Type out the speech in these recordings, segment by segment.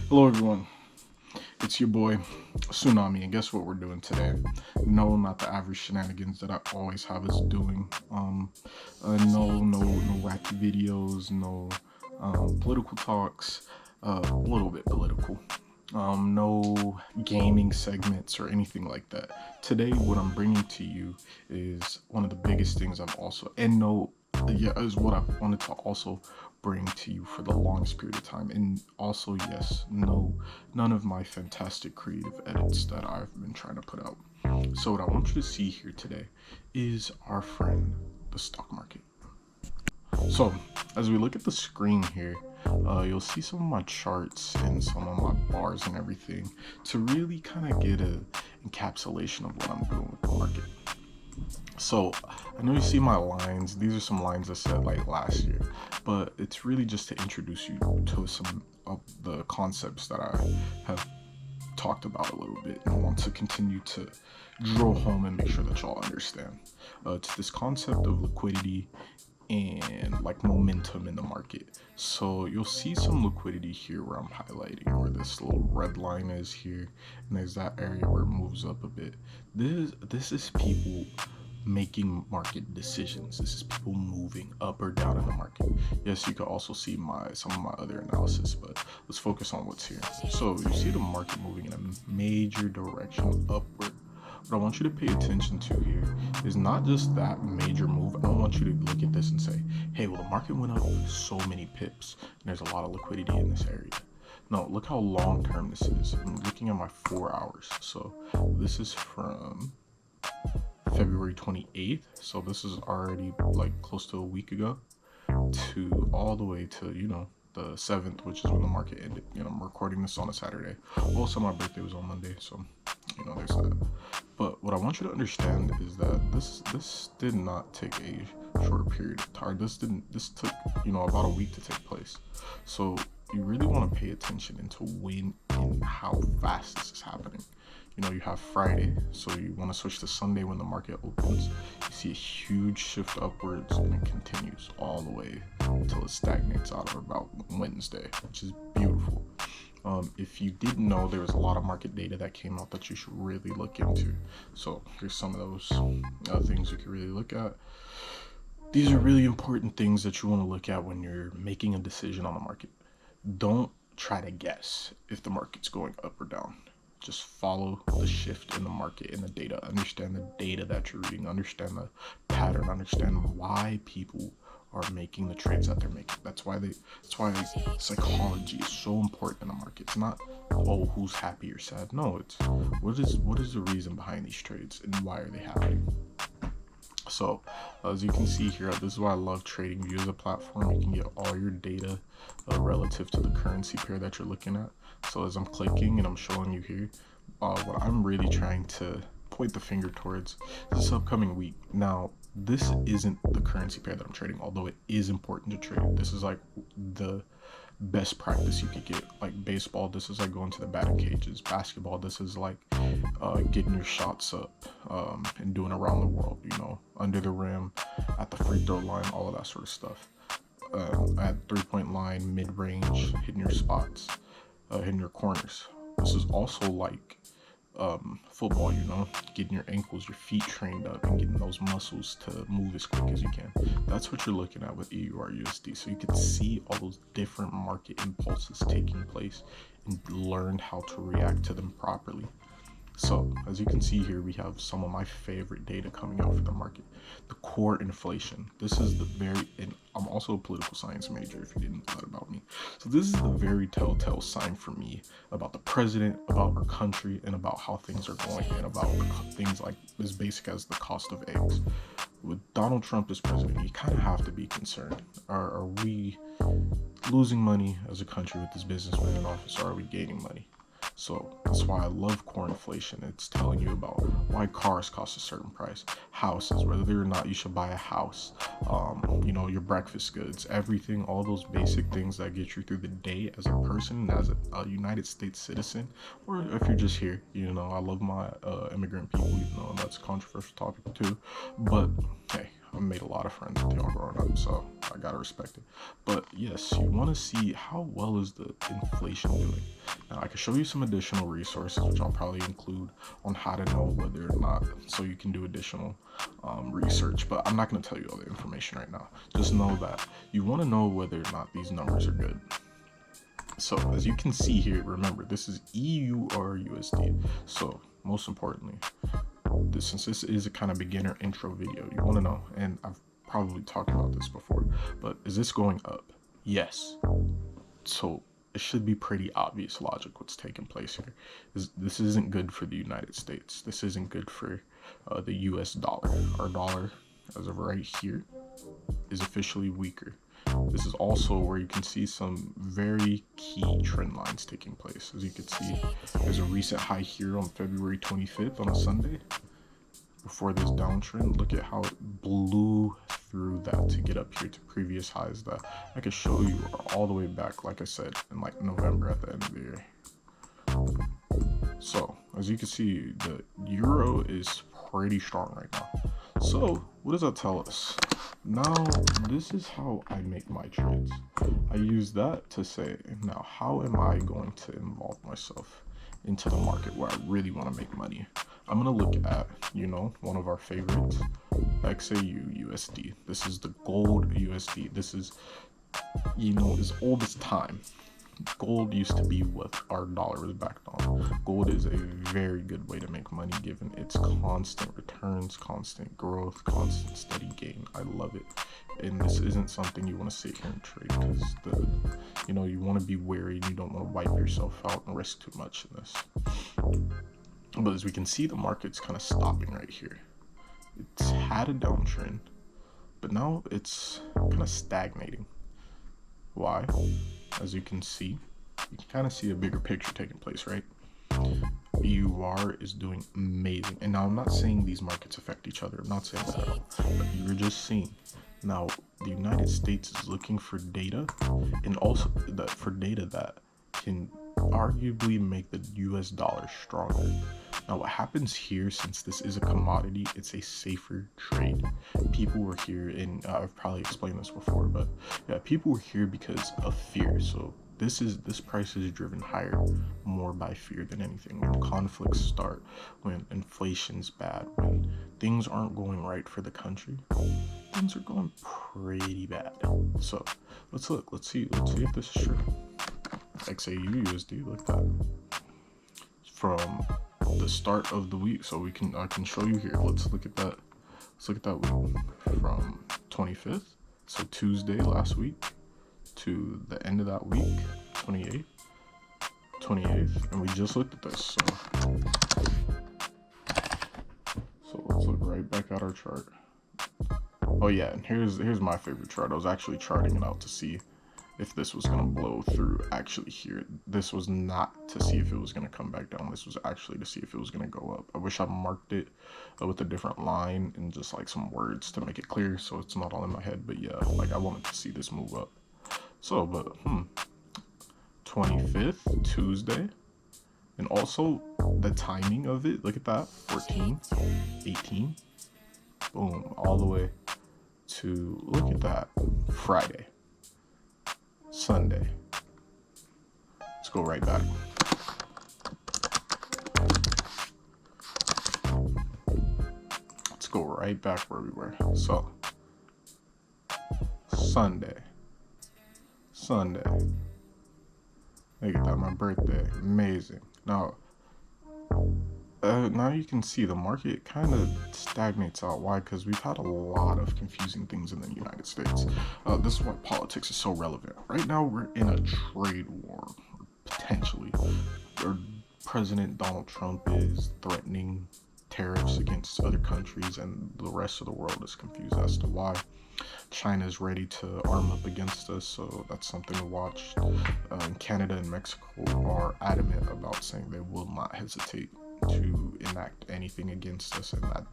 Hello everyone, it's your boy Tsunami, and guess what we're doing today? No, not the average shenanigans that I always have us doing. No wacky videos, no political talks, a little bit political. No gaming segments or anything like that. Today, what I'm bringing to you is one of the biggest things I've also, and no, yeah, is what I wanted to also bring to you for the longest period of time. And also, yes, no, none of my fantastic creative edits that I've been trying to put out. So, what I want you to see here today is our friend, the stock market. So, as we look at the screen here, you'll see some of my charts and some of my bars and everything to really kind of get a encapsulation of what I'm doing with the market. So, I know you see my lines. These are some lines I said like last year, but it's really just to introduce you to some of the concepts that I have talked about a little bit and I want to continue to drill home and make sure that y'all understand. It's this concept of liquidity and like momentum in the market. So you'll see some liquidity here where I'm highlighting where this little red line is here, and there's that area where it moves up a bit. This is people making market decisions. This is people moving up or down in the market. Yes, you can also see some of my other analysis, but let's focus on what's here. So you see the market moving in a major direction upward. What I want you to pay attention to here is not just that major move. I don't want you to look at this and say, hey, well, the market went up so many pips and there's a lot of liquidity in this area. No, look how long term this is. I'm looking at my 4 hours. So this is from February 28th. So this is already like close to a week ago to all the way to, the 7th, which is when the market ended. I'm recording this on a Saturday. Also, my birthday was on Monday, so there's that. But what I want you to understand is that this did not take a short period of time. This took about a week to take place. So you really want to pay attention into when and how fast this is happening. You have Friday, so you want to switch to Sunday when the market opens. You see a huge shift upwards, and it continues all the way until it stagnates out of about Wednesday, which is beautiful. If you didn't know, there was a lot of market data that came out that you should really look into. So here's some of those things you can really look at. These are really important things that you want to look at when you're making a decision on the market. Don't try to guess if the market's going up or down. Just follow the shift in the market and the data. Understand the data that you're reading. Understand the pattern. Understand why people are making the trades that they're making. That's why psychology is so important in the market. It's not, oh, who's happy or sad. No, it's what is the reason behind these trades and why are they happening. So as you can see here, this is why I love TradingView as a platform. You can get all your data relative to the currency pair that you're looking at. So as I'm clicking and I'm showing you here, what I'm really trying to point the finger towards this upcoming week. Now, this isn't the currency pair that I'm trading, although it is important to trade. This is like the best practice you could get. Like baseball, this is like going to the batting cages. Basketball, this is like getting your shots up and doing around the world, under the rim, at the free throw line, all of that sort of stuff. At 3-point line, mid-range, hitting your spots, hitting your corners. This is also like football, getting your ankles, your feet trained up and getting those muscles to move as quick as you can. That's what you're looking at with EUR USD. So you can see all those different market impulses taking place and learn how to react to them properly. So as you can see here, we have some of my favorite data coming out for the market. The core inflation. This is and I'm also a political science major if you didn't know that about me. So this is the very telltale sign for me about the president, about our country, and about how things are going, and about things like as basic as the cost of eggs. With Donald Trump as president, you kind of have to be concerned. Are we losing money as a country with this businessman in office, or are we gaining money? So that's why I love core inflation. It's telling you about why cars cost a certain price, houses, whether or not you should buy a house, your breakfast goods, everything, all those basic things that get you through the day as a person, as a United States citizen, or if you're just here. I love my immigrant people, even though that's a controversial topic too. But hey, I made a lot of friends with y'all growing up, so I gotta respect it. But yes, you want to see how well is the inflation doing. Now, I can show you some additional resources, which I'll probably include on how to know whether or not, so you can do additional research, but I'm not going to tell you all the information right now. Just know that you want to know whether or not these numbers are good. So as you can see here, remember, this is EU or USD. So most importantly, since this is a kind of beginner intro video, you want to know, and I've probably talked about this before, but is this going up? Yes. So it should be pretty obvious logic what's taking place here. This isn't good for the United States. This isn't good for the US dollar. Our dollar, as of right here, is officially weaker. This is also where you can see some very key trend lines taking place. As you can see, there's a recent high here on February 25th on a Sunday. Before this downtrend, look at how it blew through that to get up here to previous highs that I can show you are all the way back, like I said, in like November at the end of the year. So as you can see, the euro is pretty strong right now. So what does that tell us? Now this is how I make my trades. I use that to say, now how am I going to involve myself into the market where I really want to make money? I'm going to look at, one of our favorites, XAU USD. This is the gold USD. This is, as old as time. Gold used to be what our dollar was backed on. Gold is a very good way to make money given its constant returns, constant growth, constant steady gain. I love it. And this isn't something you want to sit here and trade because you want to be wary and you don't want to wipe yourself out and risk too much in this. But as we can see, the market's kind of stopping right here. It's had a downtrend, but now it's kind of stagnating. Why? As you can see, you can kind of see a bigger picture taking place, right? EUR is doing amazing. And now I'm not saying these markets affect each other. I'm not saying that at all. But you're just seeing. Now, the United States is looking for data, and also for data that can arguably make the US dollar stronger. Now what happens here, since this is a commodity, it's a safer trade. People were here, and I've probably explained this before, but yeah, people were here because of fear. So this price is driven higher more by fear than anything. When conflicts start, when inflation's bad, when things aren't going right for the country, things are going pretty bad. So let's look, let's see if this is true. XAU USD, look at that. From the start of the week, so I can show you here. Let's look at that. Let's look at that week from 25th, so Tuesday last week, to the end of that week, 28th, and we just looked at this. So let's look right back at our chart. Oh yeah, and here's my favorite chart. I was actually charting it out to see if this was going to blow through actually here. This was not to see if it was going to come back down. This was actually to see if it was going to go up. I wish I marked it with a different line and just like some words to make it clear so it's not all in my head. But yeah, like I wanted to see this move up. So, but 25th, Tuesday. And also the timing of it, look at that, 14, 18, boom, all the way to, look at that, Friday. Sunday. Let's go right back. Let's go right back where we were. So, Sunday. Look at that, my birthday. Amazing. Now you can see the market kind of stagnates out. Why? Because we've had a lot of confusing things in the United States. This is why politics is so relevant. Right now, we're in a trade war, potentially. President Donald Trump is threatening tariffs against other countries, and the rest of the world is confused as to why. China is ready to arm up against us, so that's something to watch. Canada and Mexico are adamant about saying they will not hesitate to enact anything against us, and that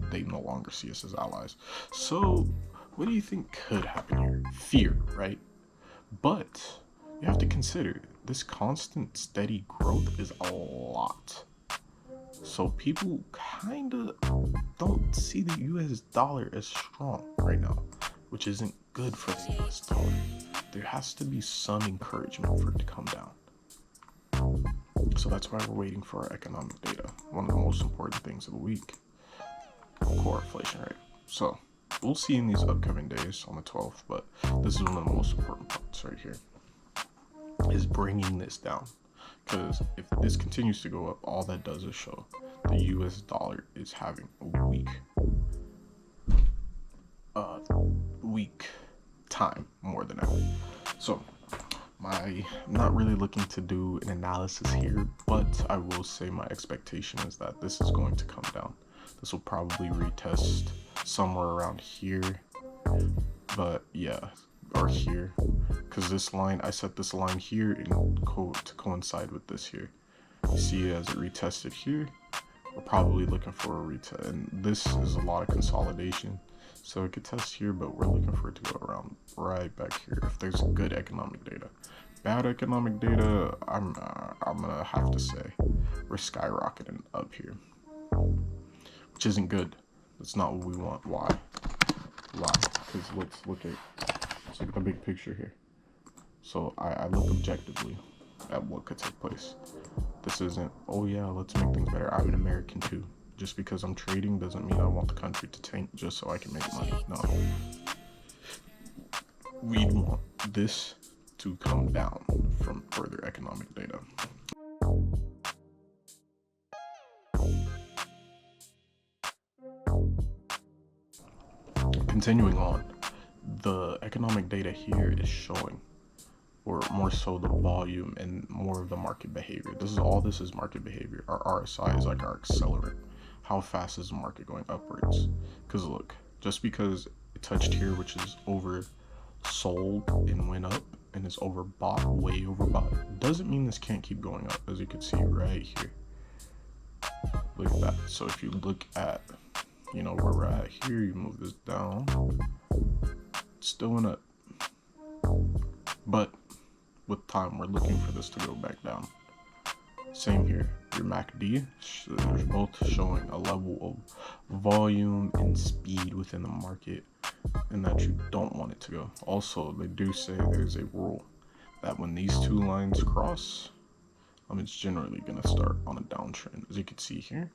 they no longer see us as allies. So what do you think could happen here? Fear, right? But you have to consider this constant steady growth is a lot. So people kind of don't see the US dollar as strong right now, which isn't good for the US dollar. There has to be some encouragement for it to come down. So that's why we're waiting for our economic data. One of the most important things of the week, core inflation rate. So we'll see in these upcoming days on the 12th, but this is one of the most important parts right here, is bringing this down. Because if this continues to go up, all that does is show the US dollar is having a weak time more than ever. So I'm not really looking to do an analysis here, but I will say my expectation is that this is going to come down. This will probably retest somewhere around here, but yeah, or here, because this line, I set this line here to coincide with this here. You see, as it retested here, we're probably looking for a retest, and this is a lot of consolidation, so it could test here, but we're looking for it to go around right back here if there's good economic data. Bad economic data, I'm gonna have to say we're skyrocketing up here, which isn't good. That's not what we want. Why? Because let's look at the big picture here. So I look objectively at what could take place. This isn't, oh yeah, let's make things better. I'm an American too. Just because I'm trading doesn't mean I want the country to tank just so I can make money. No. We want this to come down from further economic data. Continuing on, the economic data here is showing, or more so the volume and more of the market behavior. This is market behavior. Our RSI is like our accelerant. How fast is the market going upwards? Because look, just because it touched here, which is oversold and went up, and is overbought, way overbought, doesn't mean this can't keep going up, as you can see right here. Look at that. So if you look at, you know, where we're at here, you move this down, it's still went up, but with time we're looking for this to go back down. Same here, your MACD, they're both showing a level of volume and speed within the market, and that you don't want it to go. Also, they do say there's a rule that when these two lines cross, it's generally going to start on a downtrend. As you can see here,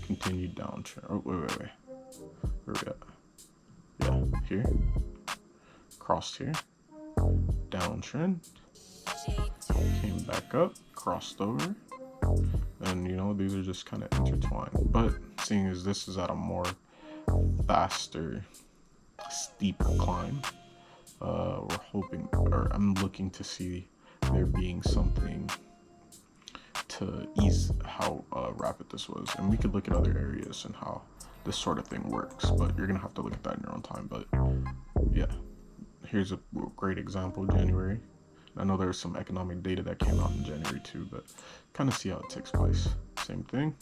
continued downtrend. Oh, wait. Where we at? Yeah, here. Crossed here. Downtrend. Came back up, crossed over. And, you know, these are just kind of intertwined. But seeing as this is at a more faster, steep climb, we're hoping, or I'm looking to see there being something to ease how rapid this was. And we could look at other areas and how this sort of thing works, but you're gonna have to look at that in your own time. But yeah, here's a great example. January, I know there's some economic data that came out in January too, but kind of see how it takes place. Same thing,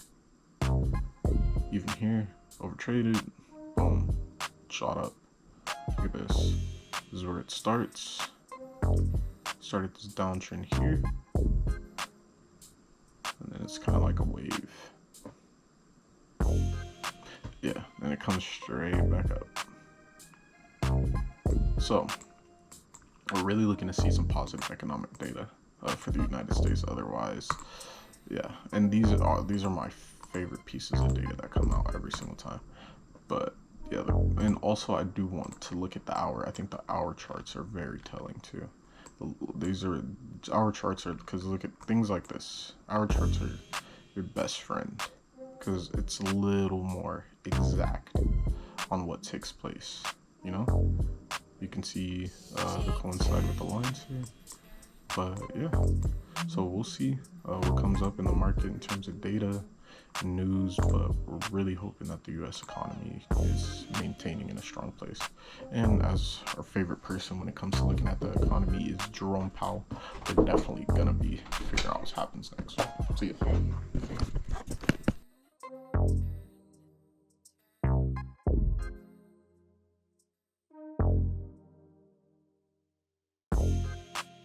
even here, overtraded, boom, shot up. Look at this. This is where it starts. Started this downtrend here, and then it's kind of like a wave. Yeah, and it comes straight back up. So we're really looking to see some positive economic data for the United States. Otherwise, yeah, and these are my favorite pieces of data that come out every single time. But yeah, and also I do want to look at the hour. I think the hour charts are very telling too. These are our charts, are because look at things like this. Our charts are your best friend because it's a little more exact on what takes place. You know, you can see the coincide with the lines here. But yeah, so we'll see what comes up in the market in terms of data and news, but we're really hoping that the US economy is maintaining in a strong place. And as our favorite person when it comes to looking at the economy is Jerome Powell, we're definitely gonna be figuring out what happens next. See ya.